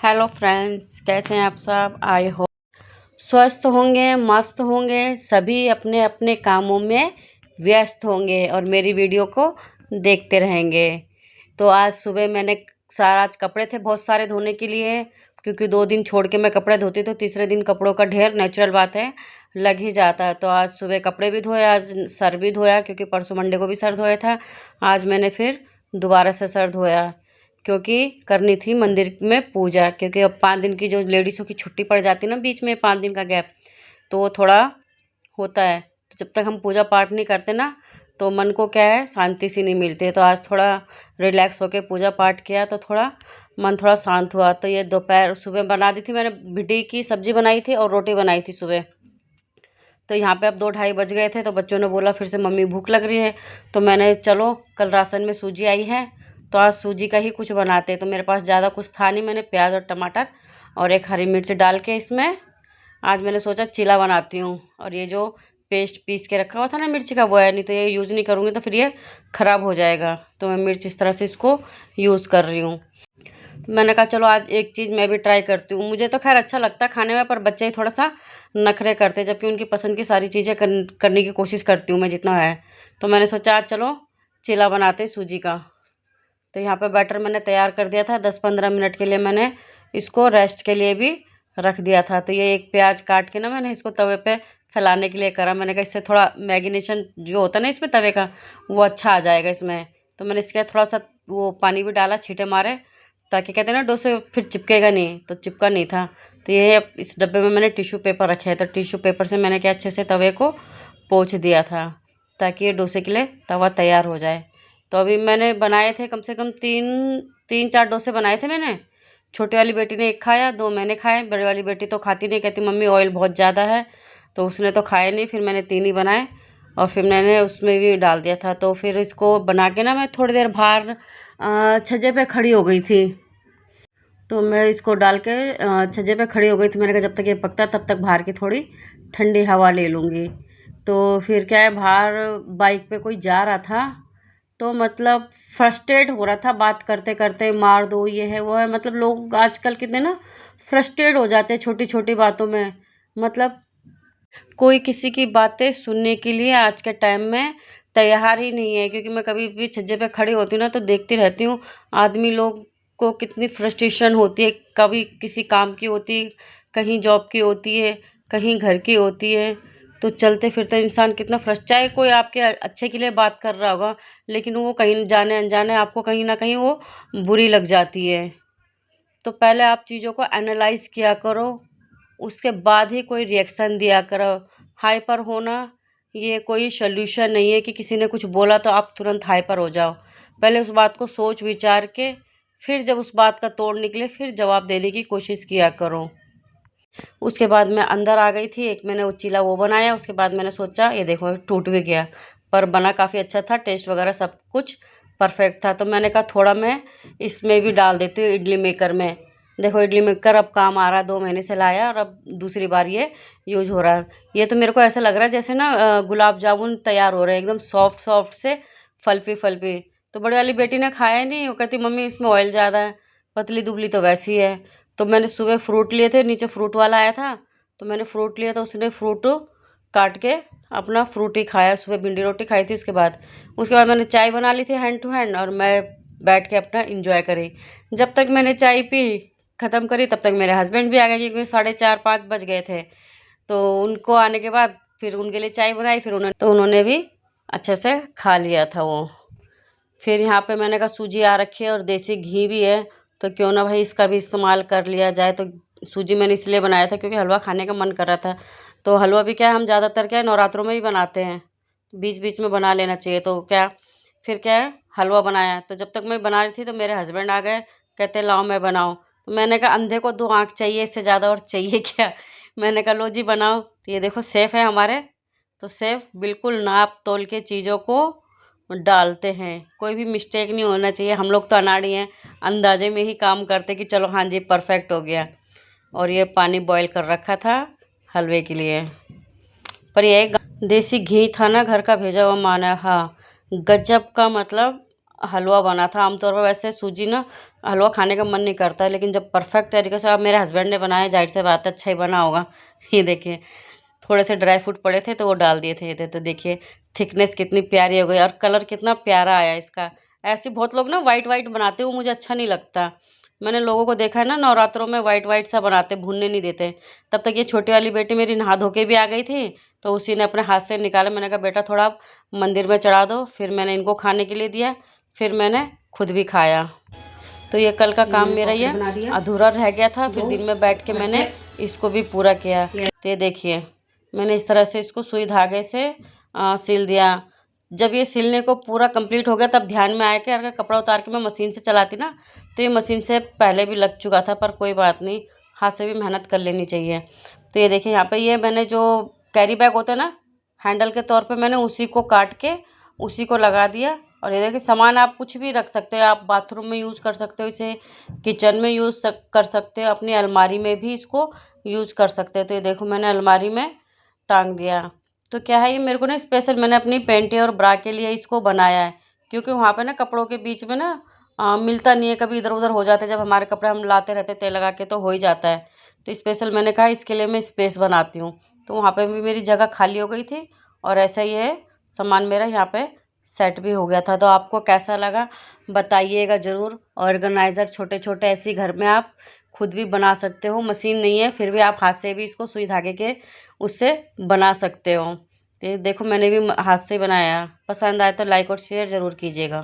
Hello friends, कैसे हैं आप सब। आई होप स्वस्थ होंगे, मस्त होंगे, सभी अपने अपने कामों में व्यस्त होंगे और मेरी वीडियो को देखते रहेंगे। तो आज सुबह मैंने आज कपड़े थे बहुत सारे धोने के लिए, क्योंकि 2 दिन छोड़ के मैं कपड़े धोती तो तीसरे दिन कपड़ों का ढेर नेचुरल बात है लग ही जाता है। तो आज सुबह कपड़े भी धोए, आज सर भी धोया, क्योंकि परसों मंडे को भी सर धोया था। आज मैंने फिर दोबारा से सर धोया, क्योंकि करनी थी मंदिर में पूजा। क्योंकि अब 5 दिन की जो लेडीज़ों की छुट्टी पड़ जाती है ना, बीच में 5 दिन का गैप, तो वो थोड़ा होता है। तो जब तक हम पूजा पाठ नहीं करते ना, तो मन को क्या है, शांति सी नहीं मिलती है। तो आज थोड़ा रिलैक्स होके पूजा पाठ किया तो थोड़ा मन थोड़ा शांत हुआ। तो ये दोपहर सुबह बना दी थी मैंने, भिंडी की सब्ज़ी बनाई थी और रोटी बनाई थी सुबह। तो यहाँ पे अब 2-2:30 बज गए थे, तो बच्चों ने बोला फिर से मम्मी भूख लग रही है। तो मैंने चलो कल राशन में सूजी आई है तो आज सूजी का ही कुछ बनाते। तो मेरे पास ज़्यादा कुछ था नहीं, मैंने प्याज और टमाटर और एक हरी मिर्च डाल के इसमें आज मैंने सोचा चीला बनाती हूँ। और ये जो पेस्ट पीस के रखा हुआ था ना मिर्ची का, वो है, नहीं तो ये यूज़ नहीं करूँगी तो फिर ये ख़राब हो जाएगा। तो मैं मिर्च इस तरह से इसको यूज़ कर रही हूँ। तो मैंने कहा चलो आज एक चीज़ मैं भी ट्राई करती हूँ। मुझे तो खैर अच्छा लगता है खाने में, पर बच्चे ही थोड़ा सा नखरे करते हैं, जबकि उनकी पसंद की सारी चीज़ें करने की कोशिश करती हूँ मैं जितना है। तो मैंने सोचा आज चलो चीला बनाते सूजी का। तो यहाँ पे बैटर मैंने तैयार कर दिया था। 10-15 मिनट के लिए मैंने इसको रेस्ट के लिए भी रख दिया था। तो ये एक प्याज काट के ना मैंने इसको तवे पे फैलाने के लिए करा। मैंने कहा इससे थोड़ा मैगिनेशन जो होता है ना इसमें तवे का, वो अच्छा आ जाएगा इसमें। तो मैंने इसके थोड़ा सा वो पानी भी डाला, छींटे मारे, ताकि कहते हैं ना डोसे फिर चिपकेगा नहीं, तो चिपका नहीं था। तो ये इस डब्बे में मैंने टिश्यू पेपर रखे हैं, तो टिश्यू पेपर से मैंने क्या अच्छे से तवे को पोंछ दिया था, ताकि ये डोसे के लिए तवा तैयार हो जाए। तो अभी मैंने बनाए थे कम से कम 3-4 डोसे बनाए थे मैंने। छोटी वाली बेटी ने 1 खाया, 2 मैंने खाए। बड़ी वाली बेटी तो खाती नहीं, कहती मम्मी ऑयल बहुत ज़्यादा है, तो उसने तो खाए नहीं। फिर मैंने 3 ही बनाए और फिर मैंने उसमें भी डाल दिया था। तो फिर इसको बना के ना मैं थोड़ी देर बाहर छज्जे पे खड़ी हो गई थी। तो मैं इसको डाल के छज्जे पे खड़ी हो गई थी। मैंने कहा जब तक ये पकता तब तक बाहर की थोड़ी ठंडी हवा ले लूँगी। तो फिर क्या है, बाहर बाइक पे कोई जा रहा था, तो मतलब फ्रस्ट्रेट हो रहा था बात करते करते, मार दो ये है वो है। मतलब लोग आजकल कितने ना फ्रस्ट्रेट हो जाते हैं छोटी छोटी बातों में। मतलब कोई किसी की बातें सुनने के लिए आज के टाइम में तैयार ही नहीं है। क्योंकि मैं कभी भी छज्जे पे खड़ी होती हूँ ना, तो देखती रहती हूँ आदमी लोग को कितनी फ्रस्ट्रेशन होती है। कभी किसी काम की होती है, कहीं जॉब की होती है, कहीं घर की होती है। तो चलते फिरते इंसान कितना चाहे कोई आपके अच्छे के लिए बात कर रहा होगा, लेकिन वो कहीं जाने अनजाने आपको कहीं ना कहीं वो बुरी लग जाती है। तो पहले आप चीज़ों को एनालाइज किया करो, उसके बाद ही कोई रिएक्शन दिया करो। हाइपर होना ये कोई सॉल्यूशन नहीं है कि किसी ने कुछ बोला तो आप तुरंत हाइपर हो जाओ। पहले उस बात को सोच विचार के, फिर जब उस बात का तोड़ निकले फिर जवाब देने की कोशिश किया करो। उसके बाद मैं अंदर आ गई थी। एक मैंने वो चीला वो बनाया, उसके बाद मैंने सोचा ये देखो टूट भी गया, पर बना काफ़ी अच्छा था, टेस्ट वगैरह सब कुछ परफेक्ट था। तो मैंने कहा थोड़ा मैं इसमें भी डाल देती हूँ इडली मेकर में। देखो इडली मेकर अब काम आ रहा है, 2 महीने से लाया और अब दूसरी बार ये यूज हो रहा है। ये तो मेरे को ऐसा लग रहा है जैसे ना गुलाब जामुन तैयार हो रहे हैं, एकदम सॉफ्ट सॉफ्ट से, फल्फी फल्फी। तो बड़ी वाली बेटी ने खाया नहीं, वो कहती मम्मी इसमें ऑयल ज़्यादा है, पतली दुबली तो वैसी है। तो मैंने सुबह फ्रूट लिए थे, नीचे फ्रूट वाला आया था, तो मैंने फ्रूट लिया, तो उसने फ्रूट काट के अपना फ्रूट ही खाया। सुबह भिंडी रोटी खाई थी। उसके बाद मैंने चाय बना ली थी हैंड टू हैंड, और मैं बैठ के अपना इंजॉय करी। जब तक मैंने चाय पी ख़त्म करी, तब तक मेरे हस्बैंड भी आ गए, क्योंकि 4:30-5 बज गए थे। तो उनको आने के बाद फिर उनके लिए चाय बनाई, फिर उन्होंने भी अच्छे से खा लिया था वो। फिर यहाँ पे मैंने कहा सूजी आ रखी है और देसी घी भी है, तो क्यों ना भाई इसका भी इस्तेमाल कर लिया जाए। तो सूजी मैंने इसलिए बनाया था क्योंकि हलवा खाने का मन कर रहा था। तो हलवा भी क्या है, हम ज़्यादातर क्या है नवरात्रों में ही बनाते हैं, बीच बीच में बना लेना चाहिए। तो क्या फिर क्या है हलवा बनाया। तो जब तक मैं बना रही थी तो मेरे हस्बैंड आ गए, कहते लाओ मैं बनाऊँ। तो मैंने कहा अंधे को 2 आँख चाहिए, इससे ज़्यादा और चाहिए क्या। मैंने कहा लो जी बनाओ। तो ये देखो सेफ़ है हमारे, तो सेफ़ बिल्कुल नाप तोल के चीज़ों को डालते हैं, कोई भी मिस्टेक नहीं होना चाहिए। हम लोग तो अनाड़ी हैं, अंदाजे में ही काम करते कि चलो हाँ जी परफेक्ट हो गया। और ये पानी बॉईल कर रखा था हलवे के लिए। पर ये देसी घी था ना, घर का भेजा हुआ माना, हाँ गजब का, मतलब हलवा बना था। आमतौर पर वैसे सूजी ना हलवा खाने का मन नहीं करता है, लेकिन जब परफेक्ट तरीके से अब मेरे हस्बैंड ने बनाया, जाहिर से बात है अच्छा ही बना होगा। ये देखिए थोड़े से ड्राई फ्रूट पड़े थे तो वो डाल दिए थे। तो देखिए थिकनेस कितनी प्यारी हो गई और कलर कितना प्यारा आया इसका। ऐसे बहुत लोग ना वाइट वाइट बनाते हैं, वो मुझे अच्छा नहीं लगता। मैंने लोगों को देखा है ना नवरात्रों में वाइट वाइट सा बनाते, भूनने नहीं देते। तब तक ये छोटी वाली बेटी मेरी नहा धो के भी आ गई थी, तो उसी ने अपने हाथ से निकाला। मैंने कहा बेटा थोड़ा आप मंदिर में चढ़ा दो। फिर मैंने इनको खाने के लिए दिया, फिर मैंने खुद भी खाया। तो ये कल का काम मेरा ये अधूरा रह गया था, फिर दिन में बैठ के मैंने इसको भी पूरा किया। तो ये देखिए मैंने इस तरह से इसको सुई धागे से सिल दिया। जब ये सिलने को पूरा कंप्लीट हो गया तब ध्यान में आया कि अगर कपड़ा उतार के मैं मशीन से चलाती ना तो ये मशीन से पहले भी लग चुका था, पर कोई बात नहीं, हाथ से भी मेहनत कर लेनी चाहिए। तो ये देखिए यहाँ पे ये मैंने जो कैरी बैग होता है ना हैंडल के तौर पे, मैंने उसी को काट के उसी को लगा दिया। और ये देखिए सामान आप कुछ भी रख सकते हो, आप बाथरूम में यूज़ कर सकते हो इसे, किचन में यूज़ कर सकते हो, अपनी अलमारी में भी इसको यूज़ कर सकते हो। तो ये देखो मैंने अलमारी में टांग दिया। तो क्या है ये मेरे को ना स्पेशल मैंने अपनी पैंटी और ब्रा के लिए इसको बनाया है, क्योंकि वहाँ पे ना कपड़ों के बीच में ना मिलता नहीं है, कभी इधर उधर हो जाते हैं। जब हमारे कपड़े हम लाते रहते तेल लगा के तो हो ही जाता है। तो स्पेशल मैंने कहा इसके लिए मैं स्पेस बनाती हूँ। तो वहाँ पे भी मेरी जगह खाली हो गई थी और ऐसा ही है सामान मेरा यहाँ पे सेट भी हो गया था। तो आपको कैसा लगा बताइएगा ज़रूर। ऑर्गेनाइज़र छोटे छोटे ऐसे घर में आप खुद भी बना सकते हो, मशीन नहीं है फिर भी आप हाथ से भी इसको सुई धागे के उससे बना सकते हो। तो ये देखो मैंने भी हाथ से बनाया। पसंद आए तो लाइक और शेयर ज़रूर कीजिएगा।